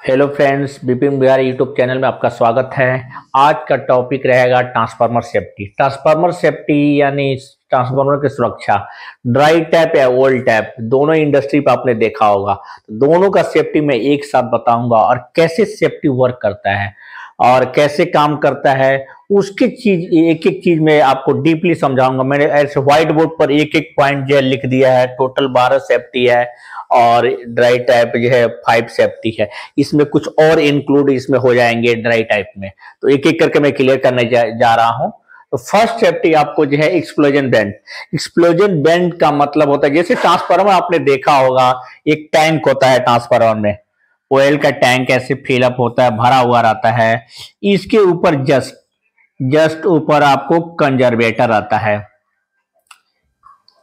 Hello friends, Bipin Bihari YouTube channel में आपका स्वागत है। आज का टॉपिक रहेगा ट्रांसफार्मर सेफ्टी। ट्रांसफार्मर सेफ्टी यानी ट्रांसफार्मर की सुरक्षा। ड्राई टैप या ओल्ड टैप दोनों इंडस्ट्री पे आपने देखा होगा। दोनों का सेफ्टी मैं एक साथ बताऊंगा और कैसे सेफ्टी वर्क करता है और कैसे काम करता है, उसकी चीज एक एक चीज में आपको डीपली समझाऊंगा। मैंने ऐसे व्हाइट बोर्ड पर एक एक पॉइंट जो है लिख दिया है। टोटल 12 सेफ्टी है और ड्राई टाइप जो है 5 सेफ्टी है। इसमें कुछ और इंक्लूड इसमें हो जाएंगे ड्राई टाइप में, तो एक एक करके मैं क्लियर करने जा रहा हूं। तो फर्स्ट सेफ्टी आपको जो है एक्सप्लोजन बेंड। एक्सप्लोजन बेंड का मतलब होता है, जैसे ट्रांसफार्मर आपने देखा होगा, एक टैंक होता है ट्रांसफार्मर में, ऑयल का टैंक ऐसे फिलअप होता है, भरा हुआ रहता है। इसके ऊपर जस्ट जस्ट ऊपर आपको कंजर्वेटर आता है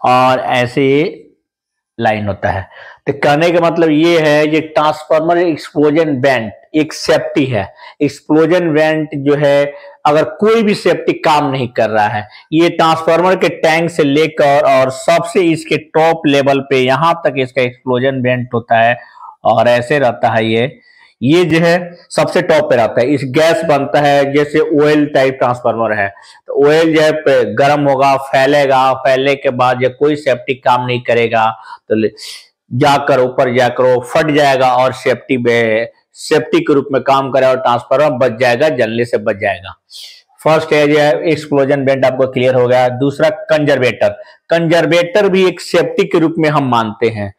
और ऐसे लाइन होता है। तो कहने का मतलब ये है, ये ट्रांसफार्मर एक्सप्लोजन वेंट एक सेफ्टी है। एक्सप्लोजन वेंट जो है, अगर कोई भी सेफ्टी काम नहीं कर रहा है, ये ट्रांसफार्मर के टैंक से लेकर और सबसे इसके टॉप लेवल पे यहां तक इसका एक्सप्लोजन वेंट होता है और ऐसे रहता है। ये जो है सबसे टॉप पे रहता है। इस गैस बनता है, जैसे ऑयल टाइप ट्रांसफार्मर है, तो ऑयल जो है गर्म होगा, फैलेगा, फैलने के बाद जब कोई सेफ्टी काम नहीं करेगा तो जाकर ऊपर जाकर वो फट जाएगा और सेफ्टी के रूप में काम करेगा और ट्रांसफार्मर बच जाएगा, जलने से बच जाएगा। फर्स्ट है जो एक्सप्लोजन वेंट आपको क्लियर हो गया। दूसरा कंजर्वेटर। कंजर्वेटर भी एक सेफ्टी के रूप में हम मानते हैं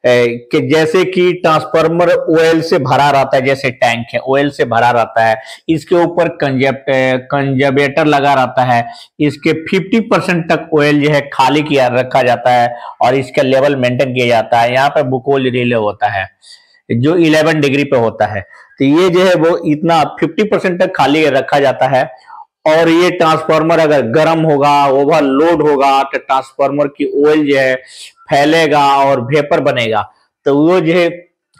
कि जैसे कि ट्रांसफार्मर ऑयल से भरा रहता है, जैसे टैंक है ऑयल से भरा रहता है, इसके ऊपर कंजर्वेटर लगा रहता है। इसके 50% तक ऑयल जो है खाली किया रखा जाता है और इसका लेवल मेंटेन किया जाता है। यहाँ पे बुकोल रिले होता है जो 11 डिग्री पे होता है, तो ये जो है वो इतना 50% तक खाली रखा जाता है। और ये ट्रांसफार्मर अगर गर्म होगा, ओवरलोड होगा, तो ट्रांसफार्मर की ऑयल जो है फैलेगा और वेपर बनेगा, तो वो जो है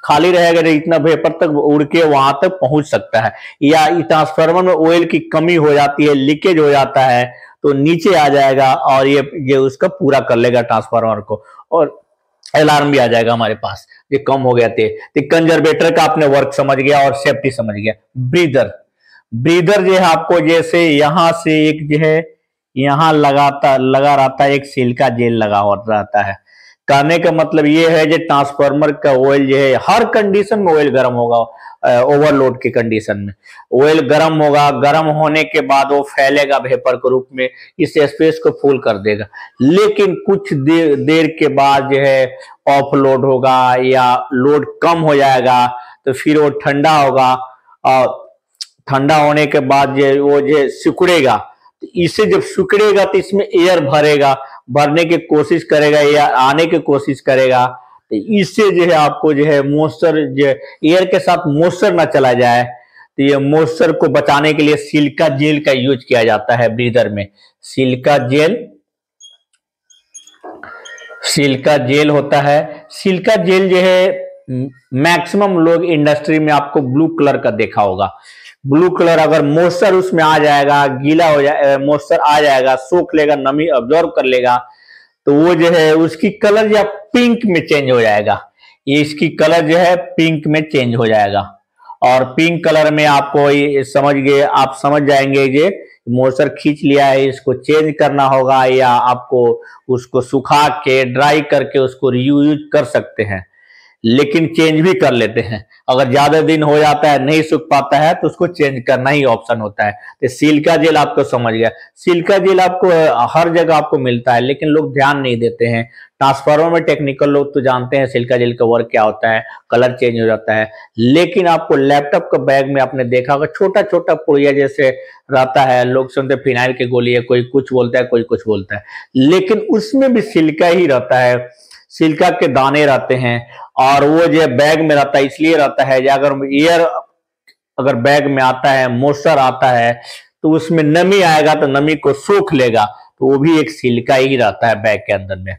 खाली रहेगा, इतना वेपर तक उड़ के वहां तक पहुंच सकता है। या ट्रांसफार्मर में ऑयल की कमी हो जाती है, लीकेज हो जाता है, तो नीचे आ जाएगा और ये उसका पूरा कर लेगा ट्रांसफार्मर को, और अलार्म भी आ जाएगा हमारे पास ये कम हो गया थे। तो कंजर्वेटर का आपने वर्क समझ गया और सेफ्टी समझ गया। ब्रीदर। ब्रीदर जो है आपको जैसे यहां से एक जो है यहां लगा रहता है, एक सिल्का जेल लगा हुआ रहता है। कहने का मतलब ये है, जो ट्रांसफार्मर का ऑयल जो है हर कंडीशन में ऑयल गर्म होगा। ओवरलोड की कंडीशन में ऑयल गर्म होगा, गर्म होने के बाद वो फैलेगा वेपर के रूप में, इस स्पेस को फुल कर देगा। लेकिन कुछ देर के बाद जो है ऑफ लोड होगा या लोड कम हो जाएगा, तो फिर वो ठंडा होगा और ठंडा होने के बाद वो सिकुड़ेगा। तो इसे जब सिकुड़ेगा तो इसमें एयर भरेगा, भरने की कोशिश करेगा या आने की कोशिश करेगा, तो इससे जो है आपको जो है मॉइस्चर जो एयर के साथ मॉइस्चर ना चला जाए, तो ये मॉइस्चर को बचाने के लिए सिलिका जेल का यूज किया जाता है ब्रीदर में। सिलिका जेल होता है। सिलिका जेल जो है मैक्सिमम लोग इंडस्ट्री में आपको ब्लू कलर का देखा होगा। ब्लू कलर अगर मॉइस्चर उसमें आ जाएगा, गीला हो जाए, मॉइस्चर आ जाएगा, सोख लेगा, नमी अब्जॉर्ब कर लेगा, तो वो जो है उसकी कलर या पिंक में चेंज हो जाएगा। ये इसकी कलर जो है पिंक में चेंज हो जाएगा और पिंक कलर में आपको ये आप समझ जाएंगे ये मॉइस्चर खींच लिया है, इसको चेंज करना होगा, या आपको उसको सुखा के ड्राई करके उसको रीयूज कर सकते हैं। लेकिन चेंज भी कर लेते हैं, अगर ज्यादा दिन हो जाता है, नहीं सूख पाता है, तो उसको चेंज करना ही ऑप्शन होता है। तो सिलिका जेल आपको समझ गया। सिलिका जेल आपको हर जगह आपको मिलता है, लेकिन लोग ध्यान नहीं देते हैं। ट्रांसफार्मर में टेक्निकल लोग तो जानते हैं सिलिका जेल का वर्क क्या होता है, कलर चेंज हो जाता है। लेकिन आपको लैपटॉप का बैग में आपने देखा होगा छोटा छोटा पुड़िया जैसे रहता है, लोग सुनते फिनाइल की गोली है, कोई कुछ बोलता है, कोई कुछ बोलता है, लेकिन उसमें भी सिलिका ही रहता है, सिलिका के दाने रहते हैं। और वो जो बैग में रहता है, इसलिए रहता है कि अगर बैग में आता है, मॉइस्चर आता है, तो उसमें नमी आएगा, तो नमी को सोख लेगा, तो वो भी एक सिलिका ही रहता है बैग के अंदर में।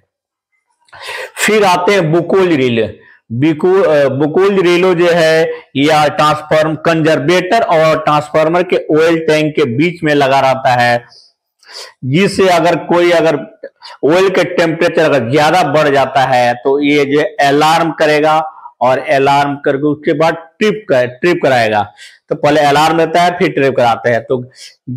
फिर आते हैं बुकोल रिले। बुकोल रिलो जो है या ट्रांसफार्म कंजर्वेटर और ट्रांसफार्मर के ऑयल टैंक के बीच में लगा रहता है, जिससे अगर ऑयल के टेम्परेचर अगर ज्यादा बढ़ जाता है, तो ये जो अलार्म करेगा और अलार्म करके उसके बाद ट्रिप कराएगा। तो पहले अलार्म रहता है फिर ट्रिप कराते हैं। तो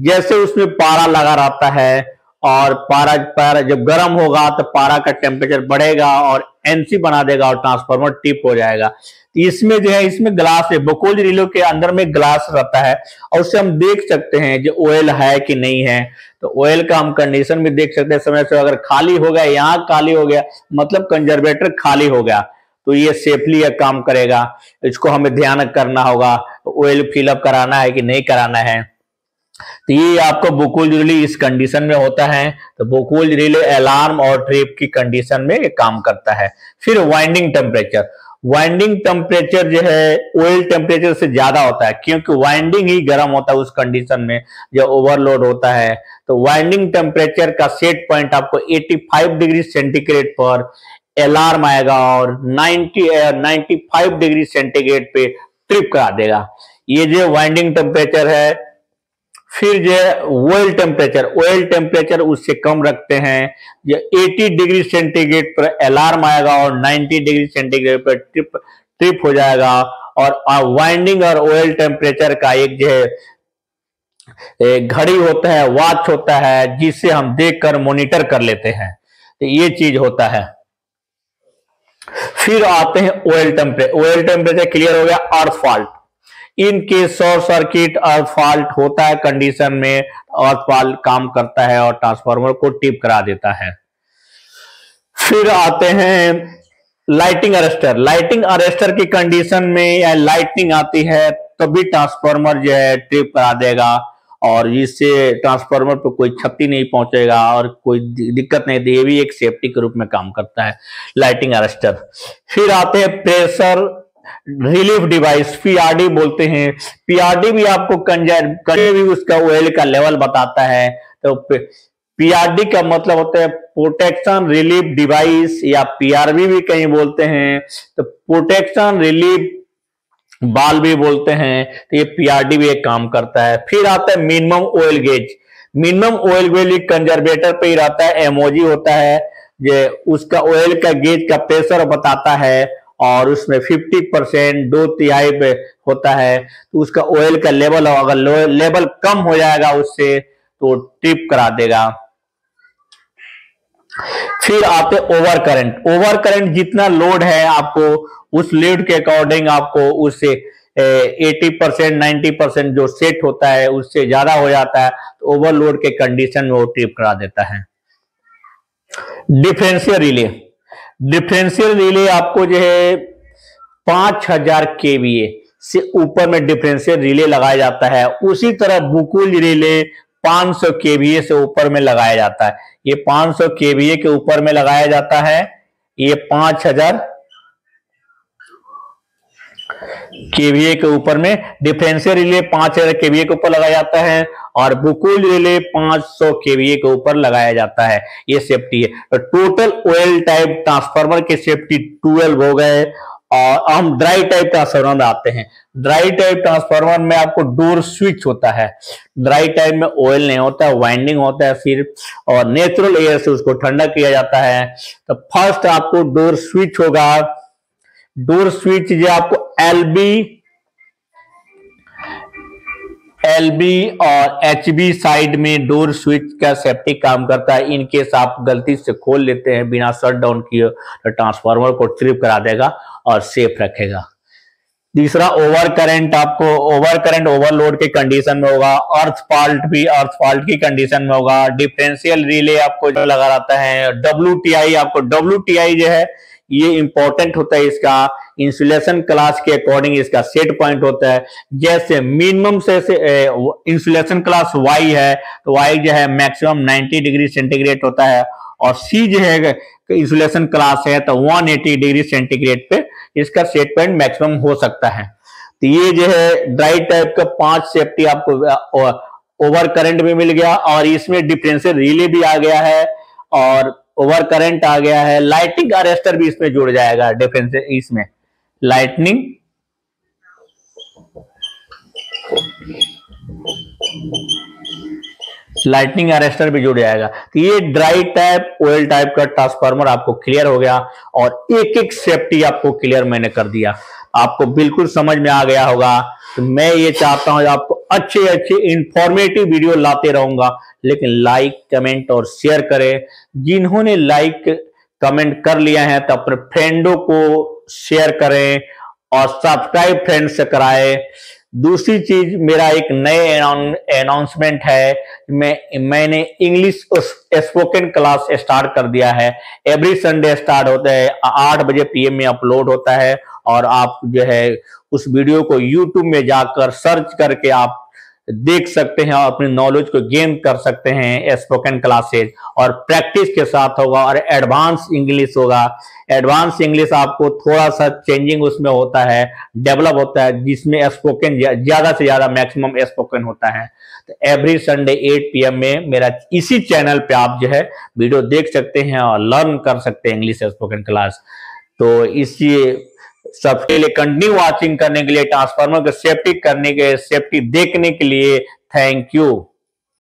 जैसे उसमें पारा लगा रहता है और पारा पारा जब गर्म होगा तो पारा का टेम्परेचर बढ़ेगा और एनसी बना देगा और ट्रांसफार्मर टिप हो जाएगा। तो इसमें जो है इसमें ग्लास है, बकोल रिले के अंदर में ग्लास रहता है और उससे हम देख सकते हैं जो ऑयल है कि नहीं है। तो ऑयल का हम कंडीशन भी देख सकते हैं समय से। अगर खाली हो गया, यहाँ खाली हो गया मतलब कंजर्वेटर खाली हो गया, तो ये सेफली काम करेगा। इसको हमें ध्यान करना होगा, ऑयल फिलअप कराना है कि नहीं कराना है। तो ये आपको बुकुल रिले इस कंडीशन में होता है। तो बुकुल रिले अलार्म और ट्रिप की कंडीशन में ये काम करता है। फिर वाइंडिंग टेम्परेचर, वाइंडिंग टेम्परेचर जो है ऑयल टेम्परेचर से ज्यादा होता है, क्योंकि वाइंडिंग ही गर्म होता है उस कंडीशन में जब ओवरलोड होता है। तो वाइंडिंग टेम्परेचर का सेट पॉइंट आपको 85 डिग्री सेंटीग्रेड पर अलार्म आएगा और 95 डिग्री सेंटीग्रेड पे ट्रिप करा देगा। ये जो वाइंडिंग टेम्परेचर है। फिर जो है ऑयल टेम्परेचर उससे कम रखते हैं। जो 80 डिग्री सेंटीग्रेड पर अलार्म आएगा और 90 डिग्री सेंटीग्रेड पर ट्रिप हो जाएगा। और वाइंडिंग और ऑयल टेम्परेचर का एक जो है एक घड़ी होता है, वॉच होता है, जिससे हम देखकर मॉनिटर कर लेते हैं। तो ये चीज होता है। फिर आते हैं ऑयल टेम्परेचर क्लियर हो गया। अर्थ fault, in case short circuit earth fault होता है कंडीशन में, अर्थ फॉल्ट काम करता है और ट्रांसफार्मर को टिप करा देता है। फिर आते हैं लाइटिंग अरेस्टर। लाइटिंग अरेस्टर की कंडीशन में या लाइटनिंग आती है तभी ट्रांसफार्मर जो है ट्रिप करा देगा और इससे ट्रांसफार्मर पर कोई क्षति नहीं पहुंचेगा और कोई दिक्कत नहीं। ये भी एक सेफ्टी के रूप में काम करता है लाइटिंग अरेस्टर। फिर आते हैं प्रेशर रिलीफ डिवाइस, पीआरडी बोलते हैं। पीआरडी भी आपको भी उसका ऑयल का लेवल बताता है। तो पीआरडी का मतलब होता है प्रोटेक्शन रिलीफ डिवाइस या पीआरवी भी कहीं बोलते हैं। तो प्रोटेक्शन रिलीफ बाल भी बोलते हैं। तो ये पीआरडी भी एक काम करता है। फिर आता है minimum oil gauge. Minimum oil gauge conservator पे ही रहता है, एमओजी होता है। ये उसका ऑयल का गेज का प्रेशर बताता है और उसमें 50% 2/3 पे होता है। तो उसका ऑयल का लेवल, अगर लेवल कम हो जाएगा उससे तो ट्रिप करा देगा। फिर आते ओवर करंट। ओवर करंट जितना लोड है आपको उस लोड के अकॉर्डिंग आपको उससे 80% 90% जो सेट होता है उससे ज्यादा हो जाता है तो ओवरलोड के कंडीशन में वो ट्रिप करा देता है। डिफरेंशियल रिले, डिफरेंशियल रिले आपको जो है 5000 केवीए से ऊपर में डिफरेंशियल रिले लगाया जाता है। उसी तरह बुकुल रिले 500 केवीए से ऊपर में लगाया जाता है। ये 500 केवीए के ऊपर में लगाया जाता है। ये 5000 केवीए के ऊपर में डिफरेंशियल रिले 5000 केवीए के ऊपर लगाया जाता है और बुकुल रिले 500 केवीए के ऊपर लगाया जाता है। ये सेफ्टी है। तो टोटल ऑयल टाइप ट्रांसफार्मर की सेफ्टी 12 हो गए। और हम ड्राई टाइप ट्रांसफार्मर में आते हैं। ड्राई टाइप ट्रांसफार्मर में आपको डोर स्विच होता है। ड्राई टाइप में ऑयल नहीं होता है, वाइंडिंग होता है सिर्फ और नेचुरल एयर से उसको ठंडा किया जाता है। तो फर्स्ट आपको डोर स्विच होगा। डोर स्विच जो आपको एलबी और एचबी साइड में डोर स्विच का सेफ्टी काम करता है। इनकेस आप गलती से खोल लेते हैं बिना शट डाउन किए तो ट्रांसफार्मर को ट्रिप करा देगा और सेफ रखेगा। तीसरा ओवर करंट, आपको ओवर करंट ओवरलोड के कंडीशन में होगा। अर्थ फॉल्ट भी अर्थ फॉल्ट की कंडीशन में होगा। डिफरेंशियल रिले आपको जो लगा रहता है। WTI, आपको WTI जो है ये इंपॉर्टेंट होता है। इसका इंसुलेशन क्लास के अकॉर्डिंग इसका सेट पॉइंट होता है। जैसे मिनिमम से इंसुलेशन क्लास वाई है तो वाई जो है मैक्सिमम 90 डिग्री सेंटीग्रेड होता है और सी जो है इंसुलेशन क्लास है तो 180 डिग्री सेंटीग्रेड पे इसका सेट पॉइंट मैक्सिमम हो सकता है। तो ये जो है ड्राई टाइप का 5 सेफ्टी आपको ओवर करंट भी मिल गया और इसमें डिफरेंशियल रिले भी आ गया है और ओवर करंट आ गया है। लाइटिंग अरेस्टर भी इसमें जुड़ जाएगा। डिफरेंस इसमें लाइटनिंग लाइटनिंग अरेस्टर भी जुड़ जाएगा। तो ये ड्राई टाइप ऑयल टाइप का ट्रांसफार्मर आपको क्लियर हो गया और एक एक सेफ्टी आपको क्लियर मैंने कर दिया, आपको बिल्कुल समझ में आ गया होगा। तो मैं ये चाहता हूं आपको अच्छे अच्छे इंफॉर्मेटिव वीडियो लाते रहूंगा, लेकिन लाइक कमेंट और शेयर करें। जिन्होंने लाइक कमेंट कर लिया है तो अपने फ्रेंडों को शेयर करें और सब्सक्राइब फ्रेंड से कराएं। दूसरी चीज, मेरा एक नए अनाउंसमेंट है, मैंने इंग्लिश स्पोकन क्लास स्टार्ट कर दिया है। एवरी संडे स्टार्ट होता है, 8 बजे पीएम में अपलोड होता है और आप जो है उस वीडियो को यूट्यूब में जाकर सर्च करके आप देख सकते हैं और अपनी नॉलेज को गेन कर सकते हैं। स्पोकन क्लासेज और प्रैक्टिस के साथ होगा और एडवांस इंग्लिश होगा। एडवांस इंग्लिश आपको थोड़ा सा चेंजिंग उसमें होता है, डेवलप होता है, जिसमें स्पोकन ज्यादा से ज्यादा मैक्सिमम स्पोकन होता है। तो एवरी संडे 8 PM में मेरा इसी चैनल पे आप जो है वीडियो देख सकते हैं और लर्न कर सकते हैं इंग्लिश स्पोकन क्लास। तो इसी सबके लिए कंटिन्यू वाचिंग करने के लिए, ट्रांसफार्मर को सेफ्टी करने के, सेफ्टी देखने के लिए थैंक यू।